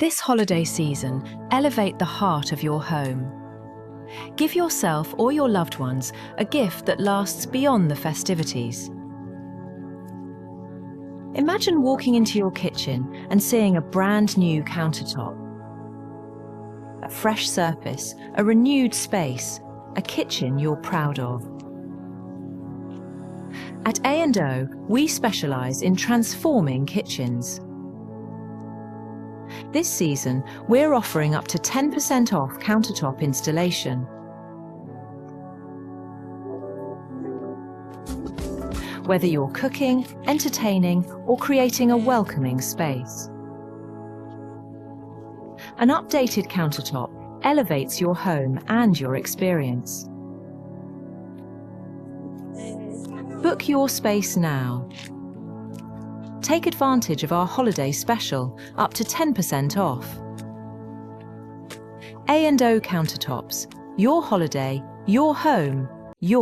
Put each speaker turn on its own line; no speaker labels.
This holiday season, elevate the heart of your home. Give yourself or your loved ones a gift that lasts beyond the festivities. Imagine walking into your kitchen and seeing a brand new countertop. A fresh surface, a renewed space, a kitchen you're proud of. At A&O, we specialise in transforming kitchens. This season, we're offering up to 10% off countertop installation. Whether you're cooking, entertaining, or creating a welcoming space. An updated countertop elevates your home and your experience. Book your space now. Take advantage of our holiday special, up to 10% off. A&O Countertops, your holiday, your home, your